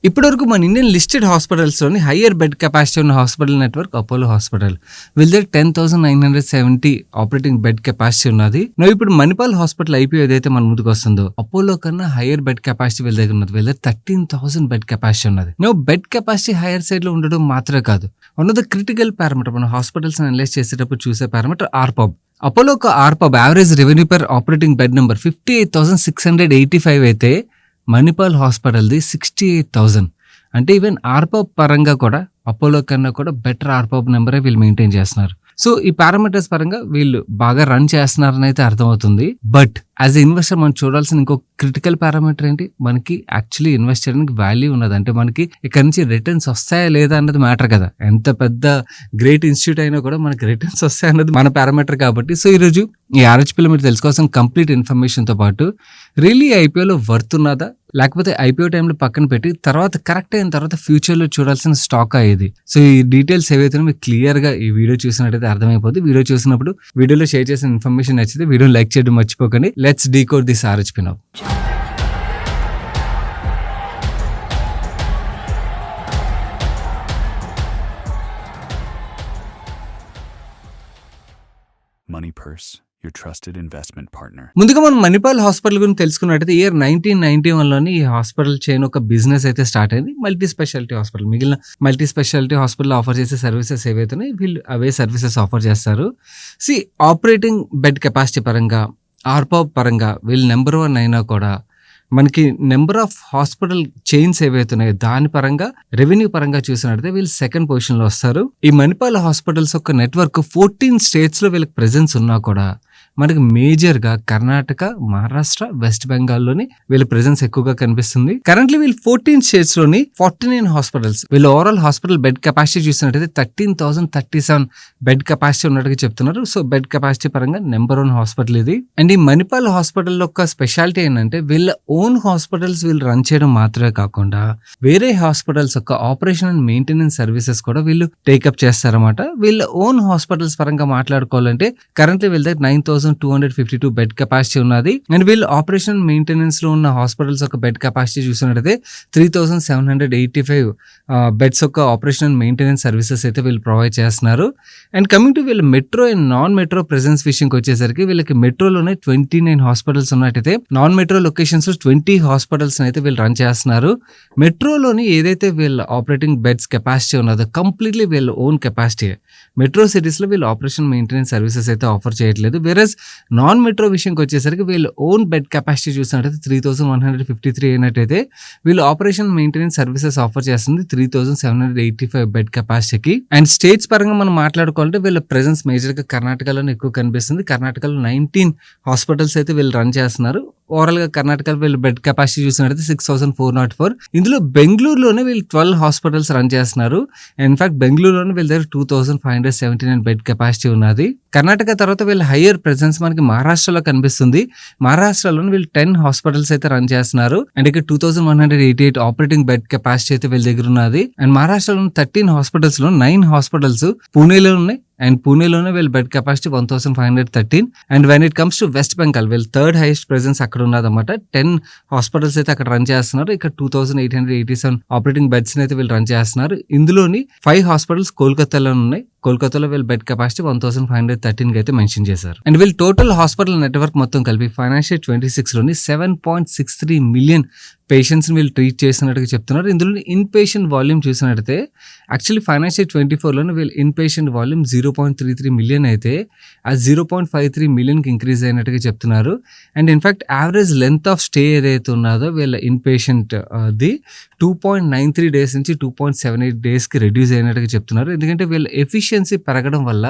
ఇప్పటివరకు మన Indian listed హాస్పిటల్స్లోని హయ్యర్ బెడ్ కెపాసిటీ ఉన్న హాస్పిటల్ నెట్వర్క్ అపోలో హాస్పిటల్. వీళ్ళ దగ్గర 10,970 ఆపరేటింగ్ బెడ్ కెపాసిటీ ఉన్నది. నువ్వు ఇప్పుడు మణిపాల్ హాస్పిటల్ ఐపీఓ ఏదైతే మన ముందుకు వస్తుందో అపోలో కన్నా హయ్యర్ బెడ్ కెపాసిటీ వీళ్ళ దగ్గర ఉన్నది. వీళ్ళ దగ్గర 13,000 బెడ్ కెపాసిటీ ఉన్నది. నువ్వు బెడ్ కెపాసిటీ హైయర్ సైడ్ లో ఉండడం మాత్రమే కాదు, one of the critical parameter మన హాస్పిటల్స్ అనలైజ్ చేసేటప్పుడు చూసే పారామీటర్ ఆర్పాబ్. అపోలో ఒక ARPOB average revenue per operating bed number 58,685 అయితే మణిపాల్ హాస్పిటల్ది 68,000. అంటే ఈవెన్ ఆర్పాబ్ పరంగా కూడా అపోలో కన్నా కూడా బెటర్ ఆర్పాబ్ నెంబరే వీళ్ళు మెయింటైన్ చేస్తున్నారు. సో ఈ పారామీటర్స్ పరంగా వీళ్ళు బాగా రన్ చేస్తున్నారని అయితే అర్థమవుతుంది. బట్ యాజ్ ఎ ఇన్వెస్టర్ మనం చూడాల్సిన ఇంకో క్రిటికల్ పారామీటర్ ఏంటి, మనకి యాక్చువల్లీ ఇన్వెస్ట్ చేయడానికి వాల్యూ ఉన్నది. అంటే మనకి ఇక్కడ నుంచి రిటర్న్స్ వస్తాయా లేదా అన్నది మ్యాటర్ కదా. ఎంత పెద్ద గ్రేట్ ఇన్స్టిట్యూట్ అయినా కూడా మనకి రిటర్న్స్ వస్తాయి అన్నది మన పారామీటర్ కాబట్టి. సో ఈరోజు ఈ ఆర్హెచ్పిలో మీరు తెలుసుకోవాల్సిన కంప్లీట్ ఇన్ఫర్మేషన్తో పాటు రియల్లీ ఐపీఓలో వర్త్ ఉన్నదా లేకపోతే ఐపీఓ టైంలో పక్కన పెట్టి తర్వాత కరెక్ట్ అయిన తర్వాత ఫ్యూచర్లో చూడాల్సిన స్టాక్ అయ్యేది. సో ఈ డీటెయిల్స్ ఏవైతే మీకు క్లియర్గా ఈ వీడియో చూసినట్టయితే అర్థమైపోతుంది. వీడియో చూసినప్పుడు వీడియోలో షేర్ చేసిన ఇన్ఫర్మేషన్ నచ్చితే వీడియోని లైక్ చేయడం మర్చిపోకండి. Let's decode this RHP now. Money Purse, your trusted investment partner. ముందుగా మనం మణిపాల్ హాస్పిటల్ గురించి తెలుసుకున్నట్టయితే ఇయర్ 1991లోని ఈ హాస్పిటల్ చైన్ ఒక బిజినెస్ అయితే స్టార్ట్ అయింది. Multi speciality hospital. మిగిలిన మల్టీ స్పెషాలిటీ హాస్పిటల్ ఆఫర్ చేసే సర్వీసెస్ ఏవైతున్నాయి వీళ్ళు అవే సర్వీసెస్ ఆఫర్ చేస్తారు. ఆపరేటింగ్ బెడ్ కెపాసిటీ పరంగా ఆర్పాబ్ పరంగా వీళ్ళు నెంబర్ 1 అయినా కూడా మనకి నెంబర్ ఆఫ్ హాస్పిటల్ చైన్స్ ఏవైతున్నాయో దాని పరంగా రెవెన్యూ పరంగా చూసినట్టయితే వీళ్ళు సెకండ్ పొజిషన్ లో వస్తారు. ఈ మణిపాల్ హాస్పిటల్స్ యొక్క నెట్వర్క్ 14 స్టేట్స్ లో వీళ్ళకి ప్రెజెన్స్ ఉన్నా కూడా మనకి మేజర్ గా కర్ణాటక, మహారాష్ట్ర, వెస్ట్ బెంగాల్లోని వీళ్ళ ప్రెజెన్స్ ఎక్కువగా కనిపిస్తుంది. కరెంట్లీ వీళ్ళు 14 స్టేట్స్ లోని 49 హాస్పిటల్స్. వీళ్ళ ఓవరాల్ హాస్పిటల్ బెడ్ కెపాసిటీ చూసినట్టయితే 13,037 బెడ్ కెపాసిటీ ఉన్నట్టుగా చెప్తున్నారు. సో బెడ్ కెపాసిటీ పరంగా నెంబర్ 1 హాస్పిటల్ ఇది. అండ్ ఈ మణిపాల్ హాస్పిటల్ యొక్క స్పెషాలిటీ ఏంటంటే వీళ్ళ ఓన్ హాస్పిటల్స్ వీళ్ళు రన్ చేయడం మాత్రమే కాకుండా వేరే హాస్పిటల్స్ యొక్క ఆపరేషన్ అండ్ మెయింటెనెన్స్ సర్వీసెస్ కూడా వీళ్ళు టేకప్ చేస్తారన్నమాట. వీళ్ళ ఓన్ హాస్పిటల్స్ పరంగా మాట్లాడుకోవాలంటే కరెంట్లీ వీళ్ళ దగ్గర 9,252 బెడ్ కెపాసిటీ ఉన్నది. అండ్ వీళ్ళు ఆపరేషన్ మెయింటెనెన్స్ లో ఉన్న హాస్పిటల్స్ యొక్క బెడ్ కెపాసిటీ చూసినట్టయితే 3,785 బెడ్స్ యొక్క ఆపరేషన్ అండ్ మెయింటెనెన్స్ సర్వీసెస్ అయితే వీళ్ళు ప్రొవైడ్ చేస్తున్నారు. అండ్ కమింగ్ టు వీళ్ళ metro and non metro presence విషయంకి వచ్చేసరికి వీళ్ళకి మెట్రోలోనే 29 హాస్పిటల్స్ ఉన్నట్టయితే నాన్ మెట్రో లొకేషన్స్ 20 హాస్పిటల్స్ అయితే వీళ్ళు రన్ చేస్తున్నారు. మెట్రోలోని ఏదైతే వీళ్ళ ఆపరేటింగ్ బెడ్స్ కెపాసిటీ ఉన్నదో కంప్లీట్లీ వీళ్ళ ఓన్ కెపాసిటీ. మెట్రో సిటీస్ లో వీళ్ళు ఆపరేషన్ మెయింటెనెన్స్ సర్వీసెస్ అయితే ఆఫర్ చేయట్లేదు. వేరేస్ నాన్ మెట్రో విషయంకి వచ్చేసరికి వీళ్ళు ఓన్ బెడ్ కెపాసిటీ చూసినట్టయితే 3,153 అయినట్టయితే వీళ్ళు ఆపరేషన్ మెయింటెనెన్స్ సర్వీసెస్ ఆఫర్ చేస్తుంది 3,785 బెడ్ కెపాసిటీకి. అండ్ స్టేట్స్ పరంగా మనం మాట్లాడుకోవాలంటే వీళ్ళ ప్రెజెన్స్ మేజర్ గా కర్ణాటకలోనే ఎక్కువ కనిపిస్తుంది. కర్ణాటకలో 19 హాస్పిటల్స్ అయితే వీళ్ళు రన్ చేస్తున్నారు. ఓవరాల్ గా కర్ణాటక వీళ్ళు బెడ్ కెపాసిటీ చూసినట్టయితే 6,404. ఇందులో బెంగళూరులోనే వీళ్ళు 12 హాస్పిటల్స్ రన్ చేస్తున్నారు. ఇన్ఫాక్ట్ బెంగళూరులోనే వీళ్ళ దగ్గర 2,579 బెడ్ కెపాసిటీ ఉన్నది. కర్ణాటక తర్వాత వీళ్ళ హయ్యర్ ప్రెజెన్స్ మనకి మహారాష్ట్రలో కనిపిస్తుంది. మహారాష్ట్రలోనే వీళ్ళు 10 హాస్పిటల్స్ అయితే రన్ చేస్తున్నారు. అండ్ ఇక్కడ 2,188 ఆపరేటింగ్ బెడ్ కెపాసిటీ అయితే వీళ్ళ దగ్గర ఉన్నది. అండ్ మహారాష్ట్రలో 13 హాస్పిటల్స్ లో 9 హాస్పిటల్స్ పూణేలో ఉన్నాయి. అండ్ పూణేలోనే వీళ్ళ bed capacity 1,513. And when it comes to west Bengal వీళ్ళ థర్డ్ హైయెస్ట్ ప్రెజెన్స్ అక్కడ ఉన్నదన్నమాట. 10 హాస్పిటల్స్ అయితే అక్కడ రన్ చేస్తున్నారు. ఇక్కడ 2,887 ఆపరేటింగ్ బెడ్స్ అయితే వీళ్ళు రన్ చేస్తున్నారు. ఇందులోని 5 హాస్పిటల్స్ కోల్కతాలో ఉన్నాయి. కోల్కతాలో వీళ్ళ బెడ్ కెపాసిటీ 1,513 అయితే మెన్షన్ చేశారు. అండ్ వీళ్ళు టోటల్ హాస్పిటల్ నెట్వర్క్ మొత్తం కలిపి ఫైనాన్షియల్ 26 లోని 7.63 మిలియన్ పేషెంట్స్ వీళ్ళు ట్రీట్ చేసినట్టుగా చెప్తున్నారు. ఇందులో ఇన్ పేషెంట్ వాల్యూమ్ చూసినట్టయితే యాక్చువల్లీ ఫైనాన్షియల్ 24లోనే వీళ్ళు ఇన్ పేషెంట్ వాల్యూమ్ 0.33 మిలియన్ అయితే ఆ 0.53 మిలియన్కి ఇంక్రీజ్ అయినట్టుగా చెప్తున్నారు. And in fact average length of stay ఏదైతే ఉన్నదో వీళ్ళ ఇన్ పేషెంట్ ది 2.93 డేస్ నుంచి 2.78 డేస్కి రెడ్యూస్ అయినట్టుగా చెప్తున్నారు. ఎందుకంటే వీళ్ళ ఎఫిషియన్సీ పెరగడం వల్ల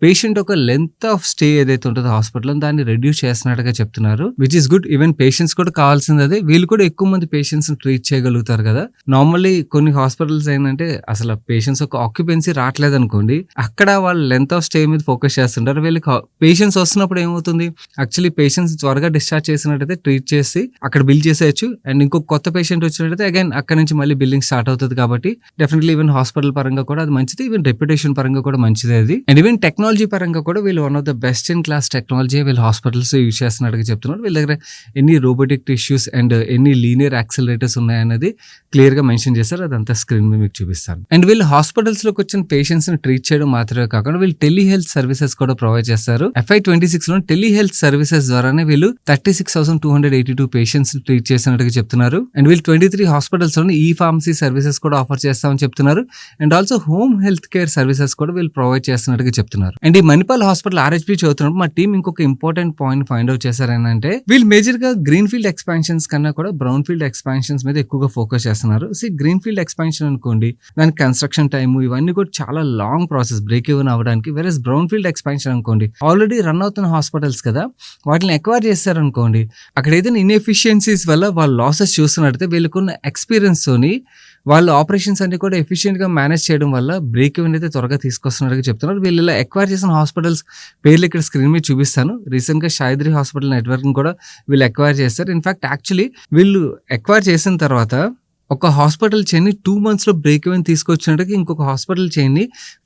పేషెంట్ ఒక లెంత్ ఆఫ్ స్టే ఏదైతే ఉంటుందో హాస్పిటల్లో దాన్ని రెడ్యూస్ చేస్తున్నట్టుగా చెప్తున్నారు. Which is good. Even patients కూడా కావాల్సింది అదే. వీళ్ళు కూడా ఎక్కువ మంది పేషెంట్స్ ట్రీట్ చేయగలుగుతారు కదా. నార్మల్లీ కొన్ని హాస్పిటల్స్ ఏంటంటే అసలు పేషెంట్స్ ఒక ఆక్యుపెన్సీ రావట్లేదు అనుకోండి, అక్కడ వాళ్ళు లెంత్ ఆఫ్ స్టే మీద ఫోకస్ చేస్తుంటారు. వీళ్ళకి పేషెంట్స్ వస్తున్నప్పుడు ఏమవుతుంది, యాక్చువల్లీ పేషెంట్స్ త్వరగా డిశ్చార్జ్ చేసినట్టయితే ట్రీట్ చేసి అక్కడ బిల్ చేసేయచ్చు. అండ్ ఇంకొక కొత్త పేషెంట్ వచ్చినట్టయితే అగైన్ అక్కడ నుంచి మళ్ళీ బిల్లింగ్ స్టార్ట్ అవుతుంది. కాబట్టి డెఫినెట్లీ ఈవెన్ హాస్పిటల్ పరంగా కూడా అది మంచిది. ఈవెన్ రెప్యుటేషన్ పరంగా పరంగా కూడా మంచిదే అది. అండ్ ఈవెన్ టెక్నాలజీ పరంగా కూడా వీళ్ళు one of the best in class technology వీళ్ళు హాస్పిటల్స్ యూజ్ చేస్తున్నట్టుగా చెప్తున్నారు. వీళ్ళ దగ్గర ఎన్ని రోబోటిక్ టిష్యూస్ అండ్ ఎన్ని లీనియర్ యాక్సిలరేటర్స్ ఉన్నాయనేది క్లియర్ గా మెన్షన్ చేశారు. అదంతా స్క్రీన్ మీద మీకు చూపిస్తాను. అండ్ వీళ్ళు హాస్పిటల్స్ లోకి వచ్చిన పేషెంట్స్ ని ట్రీట్ చేయడం మాత్రమే కాకుండా వీళ్ళు టెలిహెల్త్ సర్వీసెస్ కూడా ప్రొవైడ్ చేస్తారు. FY26 లో టెలిహెల్త్ సర్వీసెస్ ద్వారానే వీళ్ళు 36,282 పేషెంట్స్ ని ట్రీట్ చేసినట్టుగా చెప్తున్నారు. అండ్ వీళ్ళు 23 హాస్పిటల్స్ లోని ఈ ఫార్మసీ సర్వీసెస్ కూడా ఆఫర్ చేస్తామని చెప్తున్నారు. And also home health care services కూడా వీళ్ళు ప్రొవైడ్ చేస్తున్నట్టుగా చెప్తున్నారు. అండ్ ఈ మణిపాల్ హాస్పిటల్ RHP చదువుతున్నప్పుడు మా టీం ఇంకొక ఇంపార్టెంట్ పాయింట్ ఫైండ్ అవుట్ చేశారంటే వీళ్ళు మేజర్ గా గ్రీన్ ఫీల్డ్ ఎక్స్పాన్షన్స్ కన్నా కూడా బ్రౌన్ ఫీల్డ్ ఎక్స్పాన్షన్స్ మీద ఎక్కువగా ఫోకస్ చేస్తున్నారు. గ్రీన్ ఫీల్డ్ ఎక్స్పాన్షన్ అనుకోండి, దానికి కన్స్ట్రక్షన్ టైమ్ ఇవన్నీ కూడా చాలా లాంగ్ ప్రాసెస్ బ్రేక్ ఈవెన్ అవ్వడానికి. వెరస్ బ్రౌన్ ఫీల్డ్ ఎక్స్పాన్షన్ అనుకోండి, ఆల్రెడీ రన్ అవుతున్న హాస్పిటల్స్ కదా, వాటిని ఎక్వైర్ చేస్తారనుకోండి, అక్కడ ఏదైనా ఇన్ఎఫిషియన్సీస్ వల్ల వాళ్ళు లాసెస్ చూస్తున్నట్టయితే వీళ్ళకున్న ఎక్స్పీరియన్స్ తోని వాళ్ళు ఆపరేషన్స్ అన్ని కూడా ఎఫిషియెంట్ గా మేనేజ్ చేయడం వల్ల బ్రేక్ ఈవెన్ అయితే త్వరగా తీసుకొస్తున్నట్టుగా చెప్తున్నారు. వీళ్ళు ఇలా ఎక్వైర్ చేసిన హాస్పిటల్స్ పేర్లు ఇక్కడ స్క్రీన్ మీద చూపిస్తాను. రీసెంట్ గా షాయిద్రి హాస్పిటల్ నెట్వర్క్ కూడా వీళ్ళు ఎక్వైర్ చేస్తారు. ఇన్ఫాక్ట్ యాక్చువల్లీ వీళ్ళు ఎక్వైర్ చేసిన తర్వాత ఒక హాస్పిటల్ చైన్ 2 months లో బ్రేక్ ఈవెన్ తీసుకొచ్చినట్టుగా, ఇంకొక హాస్పిటల్ చైన్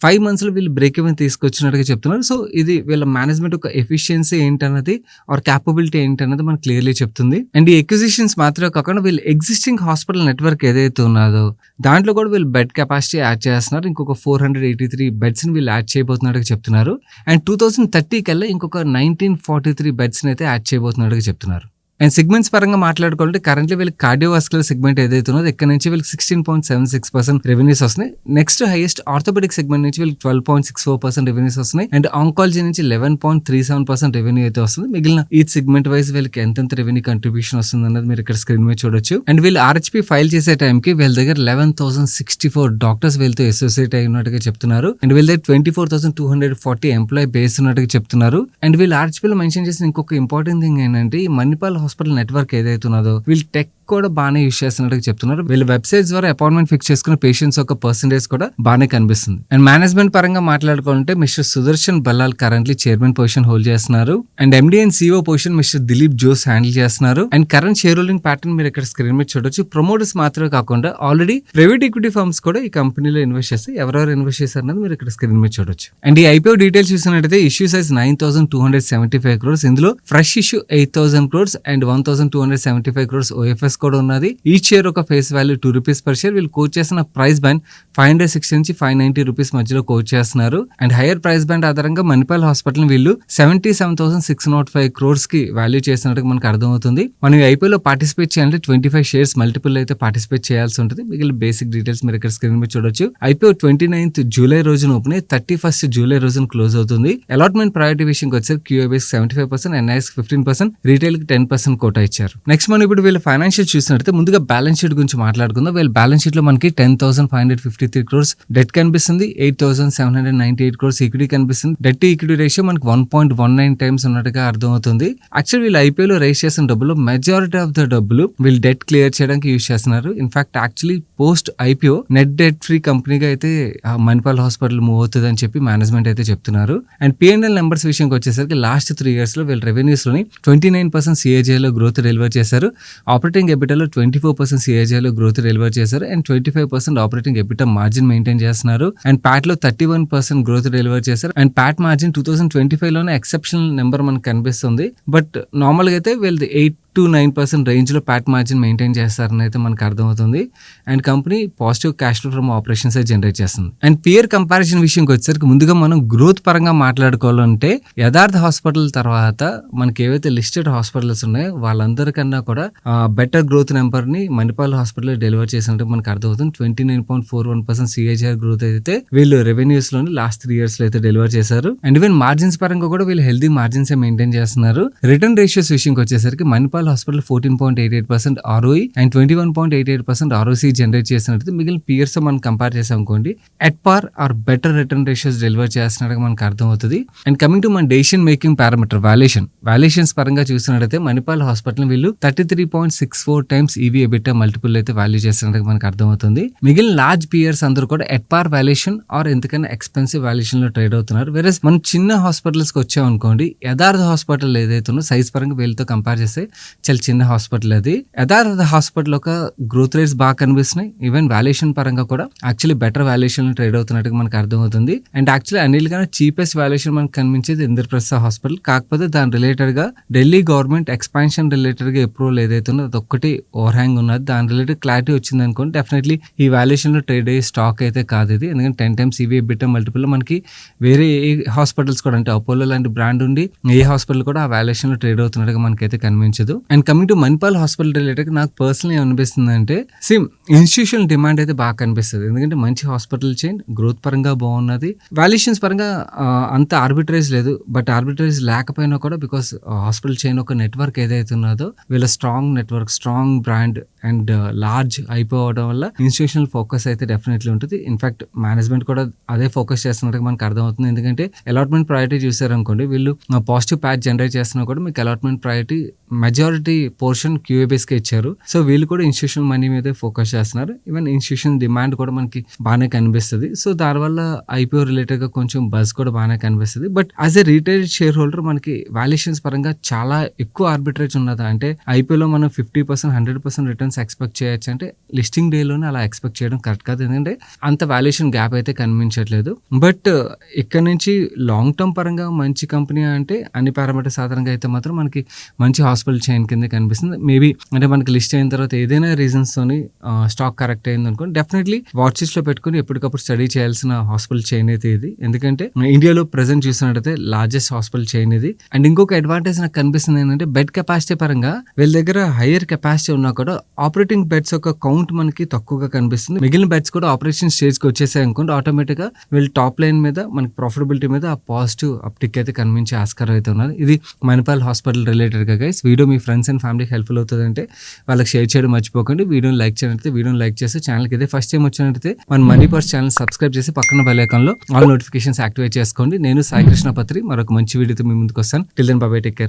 5 months లో వీళ్ళు బ్రేక్ ఈవెన్ తీసుకొచ్చినట్టుగా చెప్తున్నారు. సో ఇది వీళ్ళ మేనేజ్మెంట్ ఒక ఎఫిషియన్సీ ఏంటన్నది ఆర్ క్యాపబిలిటీ ఏంటన్నది మనకు క్లియర్లీ చెప్తుంది. అండ్ ఈ ఎక్విజిషన్స్ మాత్రమే కాకుండా వీళ్ళు ఎగ్జిస్టింగ్ హాస్పిటల్ నెట్వర్క్ ఏదైతే ఉన్నదో దాంట్లో కూడా వీళ్ళు బెడ్ కెపాసిటీ యాడ్ చేస్తున్నారు. ఇంకొక 483 బెడ్స్ ని వీళ్ళు యాడ్ చేయబోతున్నట్టుగా చెప్తున్నారు. అండ్ 2030 కల్లా ఇంకొక 1943 బెడ్స్ ని అయితే యాడ్ చేయబోతున్నట్టుగా చెప్తున్నారు. అండ్ సెగ్మెంట్స్ పరంగా మాట్లాడుకోవాలంటే కరెంట్లీ వీళ్ళకి కార్డియోవాస్కులర్ సెగ్మెంట్ ఏదైతే ఉన్నదో ఇక్కడ నుంచి వీళ్ళకి 16.76% రెవెన్యూస్ వస్తున్నాయి. నెక్స్ట్ హైయెస్ట్ ఆర్థోపెడిక్ సెగ్మెంట్ నుంచి వీళ్ళకి 12.64% రెవెన్యూస్ వస్తున్నాయి. అండ్ ఆంకాలజీ నుంచి 11.37% రెవెన్యూ అయితే వస్తుంది. మిగిలిన ఈ సెగ్మెంట్ వైజ్ వీళ్ళకి ఎంతెంత రెవెన్యూ కంట్రిబ్యూషన్ వస్తుంది అన్నది మీరు ఇక్కడ స్క్రీన్ మీద చూడొచ్చు. అండ్ వీళ్ళు RHP ఫైల్ చేసే టైంకి వీళ్ళ దగ్గర 11,064 డాక్టర్స్ వీళ్ళతో అసోసియేట్ అయినట్టుగా చెప్తున్నారు. అండ్ వీళ్ళ దగ్గర 24,240 ఎంప్లాయీ బేస్ ఉన్నట్టుగా చెప్తున్నారు. అండ్ వీళ్ళు RHP లో మెన్షన్ చేసిన ఇంకొక ఇంపార్టెంట్ థింగ్ ఏంటంటే ఈ మణిపాల్ హాస్పిటల్ నెట్వర్క్ ఏదైతే ఉన్నదో వీళ్ళు టెక్ కూడా బాగానే యూజ్ చేస్తున్నట్టుగా చెప్తున్నారు. వీళ్ళ వెబ్సైట్స్ ద్వారా అపాయింట్మెంట్ ఫిక్స్ చేసుకున్న పేషెంట్స్ యొక్క పర్సెంటేజ్ కూడా బాగానే కనిపిస్తుంది. అండ్ మేనేజ్మెంట్ పరంగా మాట్లాడుకోవాలంటే Mr Sudarshan Ballal currently chairman position hold చేస్తున్నారు. And MD and CEO position Mr Dilip Jose handle చేస్తున్నారు. And current shareholding pattern మీరు ఇక్కడ స్క్రీన్ మీద చూడొచ్చు. ప్రమోటర్స్ మాత్రమే కాకుండా ఆల్రెడీ ప్రైవేట్ ఈక్విటీ ఫర్మ్స్ కూడా ఈ కంపెనీలో ఇన్వెస్ట్ చేస్తే ఎవరెవరు ఇన్వెస్ట్ చేశారన్నది మీరు ఇక్కడ స్క్రీన్ మీద చూడొచ్చు. అండ్ ఈ IPO డీటెయిల్స్ చూసినట్టయితే ఇష్యూ సైజ్ 9,275 crores. ఇందులో fresh issue 8,000 crores and 1,275 crores OFS కూడా ఉన్నది. ఈచ్ షేర్ ఒక ఫేస్ వాల్యూ ₹2 per share. వీళ్ళు కోట్ చేసిన ప్రైస్ బ్యాండ్ 560 నుంచి 590 రూపీస్ మధ్యలో కోట్ చేస్తున్నారు. అండ్ హైయర్ ప్రైస్ బ్యాండ్ ఆధారంగా మణిపాల్ హాస్పిటల్ వీళ్ళు 77,605 crores కి వాల్యూ చేసినట్టుగా మనకు అర్థమవుతుంది. మనం ఈ IPO లో పార్టిసిపేట్ చేయాలంటే 25 shares మల్టిపుల్ అయితే పార్టిసిపేట్ చేయాల్సి ఉంటుంది. మిగిలిన బేసిక్ డీటెయిల్స్ మీరు ఇక్కడ స్క్రీన్ మీద చూడొచ్చు. IPO 29th July రోజున ఓపెన్ అయ్యి 31st July రోజున క్లోజ్ అవుతుంది. అలాట్మెంట్ ప్రయారిటీ విషయంకి వచ్చేసరికి QIB 75%, NIS 15%, రీటైల్ కి 10% కోటా ఇచ్చారు. నెక్స్ట్ మనం ఇప్పుడు వీళ్ళ ఫైనాన్షియల్ చూసినట్టు ముందుగా బ్యాలెన్స్ షీట్ గురించి మాట్లాడుకుందాం. వీళ్ళ బ్యాలెన్స్ షీట్ లో మనకి 10,553 crores డెట్ కనిపిస్తుంది. 8,798 crores ఈక్విటీ కనిపిస్తుంది. డెట్ టు ఈక్విటీ రేషియో మనకి 1.19 times ఉన్నట్టుగా అర్థమవుతుంది. యాక్చువల్ వీళ్ళు IPO లో రైజ్ చేసిన డబ్బులు మెజారిటీ ఆఫ్ ద డబ్బులు వీళ్ళు డెట్ క్లియర్ చేయడానికి యూజ్ చేస్తున్నారు. In fact actually post IPO net debt free కంపెనీగా అయితే మణిపాల్ హాస్పిటల్ మూవ్ అవుతుంది అని చెప్పి మేనేజ్మెంట్ అయితే చెప్తున్నారు. అండ్ P&L నెంబర్స్ విషయంకి వచ్చేసరికి లాస్ట్ 3 years లో వీళ్ళ రెవెన్యూస్ లోని 29% CAGR లో గ్రోత్ డెలివర్ చేశారు. ఆపరేటింగ్ ఎబిటాలో 24% CAGR లో గ్రోత్ డెలివర్ చేశారు. And 25% operating EBITDA margin maintain చేస్తున్నారు. అండ్ PAT లో 31% గ్రోత్ డెలివర్ చేశారు. అండ్ PAT మార్జిన్ 2025 లోనే ఎక్సెప్షనల్ నెంబర్ మనకు కనిపిస్తుంది. బట్ నార్మల్గా అయితే వీళ్ళది 8 to 9% రేంజ్ లో PAT మార్జిన్ మెయింటైన్ చేస్తారని అయితే మనకు అర్థమవుతుంది. And company positive cash flow from operations generate చేస్తుంది. అండ్ పియర్ కంపారిజన్ విషయంకి వచ్చేసరికి ముందుగా మనం గ్రోత్ పరంగా మాట్లాడుకోవాలంటే యథార్థ హాస్పిటల్ తర్వాత మనకి ఏవైతే లిస్టెడ్ హాస్పిటల్స్ ఉన్నాయో వాళ్ళందరికన్నా కూడా బెటర్ గ్రోత్ నెంబర్ ని మణిపాల్ హాస్పిటల్ డెలివర్ చేసినట్టు మనకు అర్థమవుతుంది. 29.41% CAGR గ్రోత్ అయితే వీళ్ళు రెవెన్యూస్ లోని లాస్ట్ 3 years లో అయితే డెలివర్ చేశారు. అండ్ ఈవెన్ మార్జిన్స్ పరంగా కూడా వీళ్ళు హెల్దీ మార్జిన్స్ మెయింటైన్ చేస్తున్నారు. రిటర్న్ రేషియోస్ విషయంకి వచ్చేసరికి Manipal hospital 14.88% ROE and 21.88% ROC generate చేసినట్టు మిగిలిన పియర్స్ మనం కంపేర్ చేసాం అనుకోండి at par or better return ratios deliver చేస్తున్నట్టుగా మనకు అర్థమవుతుంది. అండ్ కమింగ్ టు మన డెసిషన్ మేకింగ్ పారామీటర్ వాల్యుయేషన్స్ పరంగా చూసినట్టయితే మణిపాల్ హాస్పిటల్ వీళ్ళు 33.64 times EV EBITDA మల్టిపుల్ అయితే వాల్యూ చేస్తున్నట్టుగా మనకు అర్థమవుతుంది. మిగిలిన లార్జ్ పియర్స్ అందరూ కూడా ఎట్ పార్ వాల్యుయేషన్ ఆర్ ఎంతకైనా ఎక్స్పెన్సివ్ వాల్యుయేషన్ లో ట్రేడ్ అవుతున్నారు. వేరేస్ మనం చిన్న హాస్పిటల్స్ కి వచ్చామనుకోండి యథార్థ హాస్పిటల్ ఏదైతే ఉందో సైజ్ పరంగా వీళ్ళతో కంపేర్ చేస్తే చాలా చిన్న హాస్పిటల్ అది. యథార్థ హాస్పిటల్ ఒక గ్రోత్ రేట్స్ బాగా కనిపిస్తున్నాయి. ఈవెన్ వాల్యుయేషన్ పరంగా కూడా యాక్చువల్లీ బెటర్ వాల్యుయేషన్ ట్రేడ్ అవుతున్నట్టుగా మనకు అర్థమవుతుంది. అండ్ యాక్చువల్లీ అన్నిటికన్నా చీపెస్ట్ వాల్యుయేషన్ మనకు కనిపించేది ఇంద్రప్రస్థ హాస్పిటల్. కాకపోతే దాని రిలేటెడ్ గా ఢిల్లీ గవర్నమెంట్ ఎక్స్పాన్షన్ రిలేటెడ్ గా అప్రూవల్ ఏదైతే ఉందో అదొక్కటి ఓవర్ హ్యాంగ్ ఉన్నది. దాని రిలేటెడ్ క్లారిటీ వచ్చింది అనుకోండి డెఫినెట్లీ ఈ వాల్యుయేషన్ లో ట్రేడ్ అయ్యే స్టాక్ అయితే కాదు ఇది. ఎందుకంటే 10 times ఈవీ ఎబిటా మల్టిపుల్ లో మనకి వేరే ఏ హాస్పిటల్స్ కూడా అంటే అపోలో లాంటి బ్రాండ్ ఉండి ఏ హాస్పిటల్ కూడా ఆ వాల్యుయేషన్ లో ట్రేడ్ అవుతున్నట్టుగా మనకైతే కనిపించదు. And coming to Manipal hospital related నాకు పర్సనల్ ఏమనిపిస్తుంది అంటే సేమ్ ఇన్స్టిట్యూషనల్ డిమాండ్ అయితే బాగా కనిపిస్తుంది. ఎందుకంటే మంచి హాస్పిటల్ చైన్, గ్రోత్ పరంగా బాగున్నది, వాల్యుయేషన్స్ పరంగా అంత ఆర్బిట్రేజ్ లేదు. బట్ ఆర్బిట్రేజ్ లేకపోయినా కూడా బికాస్ హాస్పిటల్ చైన్ ఒక నెట్వర్క్ ఏదైతే ఉన్నదో వీళ్ళ strong network, strong brand and large అయిపోవడం వల్ల ఇన్స్టిట్యూషనల్ ఫోకస్ అయితే డెఫినెట్లీ ఉంటుంది. ఇన్ఫాక్ట్ మేనేజ్మెంట్ కూడా అదే ఫోకస్ చేస్తున్నట్టు మనకు అర్థమవుతుంది. ఎందుకంటే అలాట్మెంట్ ప్రయారిటీ చూసారనుకోండి, వీళ్ళు పాజిటివ్ ప్యాచ్ జనరేట్ చేస్తున్నా కూడా మీకు అలాట్మెంట్ ప్రయారిటీ మెజారిటీ పోర్షన్ క్యూఏబేస్కే ఇచ్చారు. సో వీళ్ళు కూడా ఇన్స్టిట్యూషన్ మనీ మీద ఫోకస్ చేస్తున్నారు. ఈవెన్ ఇన్స్టిట్యూషన్ డిమాండ్ కూడా మనకి బాగానే కనిపిస్తుంది. సో దానివల్ల ఐపీఓ రిలేటెడ్ గా కొంచెం బజ్ కూడా బాగానే కనిపిస్తుంది. But as a retail share holder మనకి వాల్యుయేషన్స్ పరంగా చాలా ఎక్కువ ఆర్బిట్రేజ్ ఉన్నదా అంటే ఐపీఓలో మనం 50%, 100% రిటర్న్స్ ఎక్స్పెక్ట్ చేయొచ్చు అంటే లిస్టింగ్ డేలోనే అలా ఎక్స్పెక్ట్ చేయడం కరెక్ట్ కాదు. ఎందుకంటే అంత వాల్యుయేషన్ గ్యాప్ అయితే కనిపించట్లేదు. బట్ ఇక్కడ నుంచి లాంగ్ టర్మ్ పరంగా మంచి కంపెనీ అంటే అన్ని పారామీటర్స్ ఆధారంగా అయితే మాత్రం మనకి మంచి హాస్పిటల్ చైన్ కింద కనిపిస్తుంది. మేబీ అంటే మనకి లిస్ట్ అయిన తర్వాత ఏదైనా రీజన్స్ తోని స్టాక్ కరెక్ట్ అయింది అనుకోండి డెఫినెట్లీ వాచ్ లిస్ట్ లో పెట్టుకుని ఎప్పటికప్పుడు స్టడీ చేయాల్సిన హాస్పిటల్ చైన్ అయితే ఇది. ఎందుకంటే ఇండియాలో ప్రెసెంట్ చూసినట్టయితే లార్జెస్ట్ హాస్పిటల్ చైన్ ఇది. అండ్ ఇంకొక అడ్వాంటేజ్ నాకు కనిపిస్తుంది ఏంటంటే బెడ్ కెపాసిటీ పరంగా వీళ్ళ దగ్గర హైయర్ కెపాసిటీ ఉన్నా కూడా ఆపరేటింగ్ బెడ్స్ యొక్క కౌంట్ మనకి తక్కువగా కనిపిస్తుంది. మిగిలిన బెడ్స్ కూడా ఆపరేషన్ స్టేజ్ కి వచ్చేసాయి అనుకోండి ఆటోమేటిక్ గా వీళ్ళు టాప్ లైన్ మీద మనకి ప్రాఫిటబిలిటీ మీద ఆ పాజిటివ్ అప్టిక్ అయితే కనిపించే ఆస్కారం అయితే ఉన్నది. ఇది మణిపాల్ హాస్పిటల్ రిలేటెడ్ గా guys. Video me friends and ఫ్యామిలీకి హెల్ప్ఫుల్ అవుతుంది అంటే వాళ్ళకి షేర్ చేయడం మర్చిపోకండి. వీడియోని లైక్ చేయనట్లయితే వీడియోని లైక్ చేసి ఛానల్కి అయితే ఫస్ట్ టైం వచ్చినట్లయితే మన మనీ పర్స్ ఛానల్ సబ్స్క్రైబ్ చేసి పక్కన బెల్ ఐకాన్లో ఆల్ నోటిఫికేషన్స్ యాక్టివేట్ చేసుకోండి. నేను సాయి కృష్ణ పత్రి మరొక మంచి వీడియోతో మీ ముందుకు వస్తాను. Till then bye bye, take care.